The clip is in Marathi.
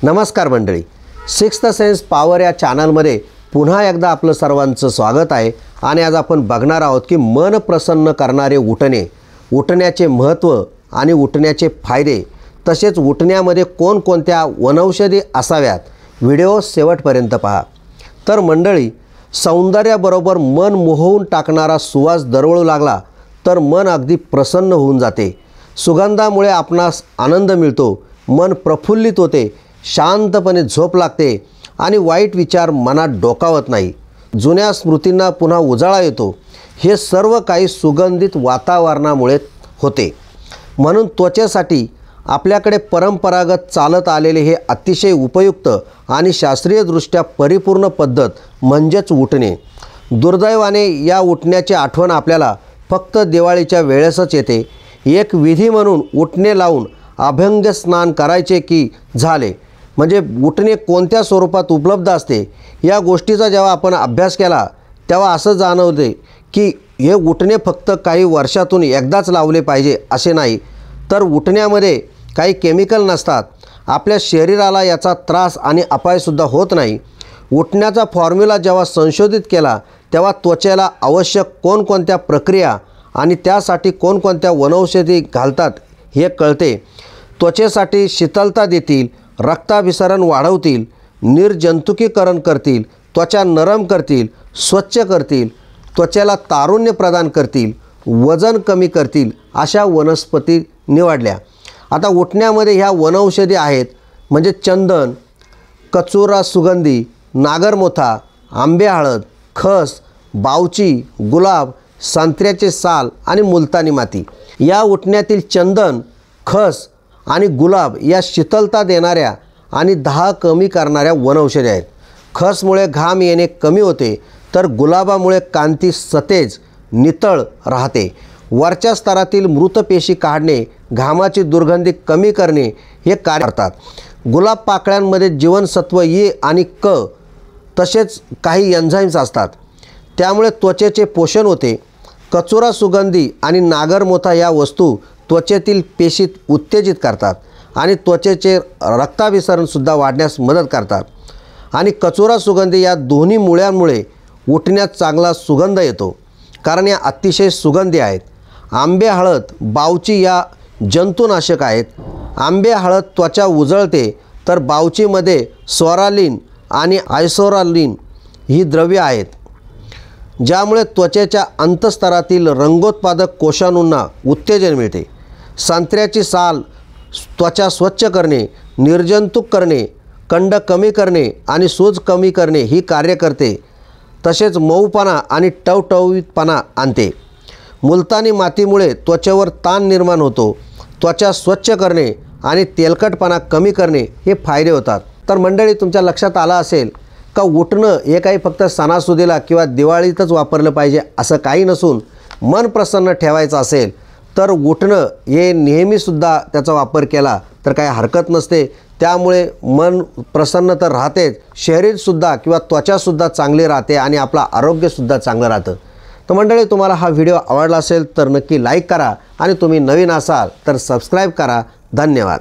नमस्कार मंडळी, सिक्स्थ सेन्स पॉवर या चॅनलमध्ये पुन्हा एकदा आपलं सर्वांचं स्वागत आहे। आणि आज आपण बघणार आहोत की मन प्रसन्न करणारे उठणे, उठण्याचे महत्त्व आणि उठण्याचे फायदे, तसेच उठण्यामध्ये कोणकोणत्या वनौषधी असाव्यात। व्हिडिओ शेवटपर्यंत पहा। तर मंडळी, सौंदर्याबरोबर मन मोहवून टाकणारा सुवास दरवळू लागला तर मन अगदी प्रसन्न होऊन जाते। सुगंधामुळे आपणास आनंद मिळतो, मन प्रफुल्लित होते, शांतपणे झोप लागते आणि वाईट विचार मनात डोकावत नाही। जुन्या स्मृतींना पुन्हा उजाळा येतो। हे सर्व काही सुगंधित वातावरणामुळे होते। म्हणून त्वचेसाठी आपल्याकडे परंपरागत चालत आलेले हे अतिशय उपयुक्त आणि शास्त्रीयदृष्ट्या परिपूर्ण पद्धत म्हणजेच उठणे। दुर्दैवाने या उठण्याची आठवण आपल्याला फक्त दिवाळीच्या वेळेसच येते। एक विधी म्हणून उठणे लावून अभ्यंग स्नान करायचे की झाले, म्हणजे उठणे कोणत्या स्वरूपात उपलब्ध असते या गोष्टीचा जेव्हा आपण अभ्यास केला तेव्हा असं जाणवते की हे उठणे फक्त काही वर्षातून एकदाच लावले पाहिजे असे नाही, तर उठण्यामध्ये काही केमिकल नसतात। आपल्या शरीराला याचा त्रास आणि अपायसुद्धा होत नाही। उठण्याचा फॉर्म्युला जेव्हा संशोधित केला तेव्हा त्वचेला आवश्यक कोणकोणत्या प्रक्रिया आणि त्यासाठी कोणकोणत्या वनौषधी घालतात हे कळते। त्वचेसाठी शीतलता देतील, रक्ताभिसरण वाढवतील, निर्जंतुकीकरण करतील, त्वचा नरम करतील, स्वच्छ करतील, त्वचेला तारुण्य प्रदान करतील, वजन कमी करतील अशा वनस्पती निवडल्या। आता उठण्यामध्ये ह्या वनौषधी आहेत म्हणजे चंदन, कचुरा सुगंधी, नागरमोथा, आंबे हळद, खस, बावची, गुलाब, संत्र्याचे साल आणि मुलतानी माती। या उठण्यातील चंदन, खस आणि गुलाब या शीतलता देणाऱ्या आणि दाह कमी करणाऱ्या वनौषधी आहेत। खसमुळे घाम येणे कमी होते, तर गुलाबामुळे कांती सतेज नितळ राहते। वरच्या स्तरातील मृत पेशी काढणे, घामाची दुर्गंधी कमी करणे हे कार्य करतात। गुलाब पाकळ्यांमध्ये जीवनसत्व ए आणि क तसेच काही एन्झाईम्स असतात, त्यामुळे त्वचेचे पोषण होते। कचुरा सुगंधी आणि नागरमोथा या वस्तू त्वचेतील पेशी उत्तेजित करतात आणि त्वचेचे रक्ताभिसरणसुद्धा वाढण्यास मदत करतात। आणि कचुरा सुगंधी या दोन्ही मुळ्यांमुळे उठण्यात चांगला सुगंध येतो, कारण या अतिशय सुगंधी आहेत। आंबे हळद, बावची या जंतुनाशक आहेत। आंबे हळद त्वचा उजळते, तर बावचीमध्ये सोरालिन आणि आयसोरालिन ही द्रव्ये आहेत, ज्यामुळे त्वचेच्या अंतस्तरातील रंगोत्पादक कोशाणूंना उत्तेजन मिळते। संत्र्याची साल त्वचा स्वच्छ करणे, निर्जंतुक करणे, कंड कमी करणे आणि सूज कमी करणे ही कार्य करते, तसेच मऊपणा आणि टवटवीतपणा आणते। मुलतानी मातीमुळे त्वचेवर ताण निर्माण होतो, त्वचा स्वच्छ करणे आणि तेलकटपणा कमी करणे हे फायदे होतात। तर मंडळी, तुमच्या लक्षात आलं असेल का उठणं हे काही फक्त सणासुदीला किंवा दिवाळीतच वापरलं पाहिजे असं काही नसून मन प्रसन्न ठेवायचं असेल तर उठणं हे नेहमीसुद्धा त्याचा वापर केला तर काही हरकत नसते। त्यामुळे मन प्रसन्न तर राहतेच, शरीरसुद्धा किंवा त्वचासुद्धा चांगली राहते आणि आपलं आरोग्यसुद्धा चांगलं राहतं। तर मंडळी, तुम्हाला हा व्हिडिओ आवडला असेल तर नक्की लाईक करा आणि तुम्ही नवीन असाल तर सबस्क्राईब करा। धन्यवाद।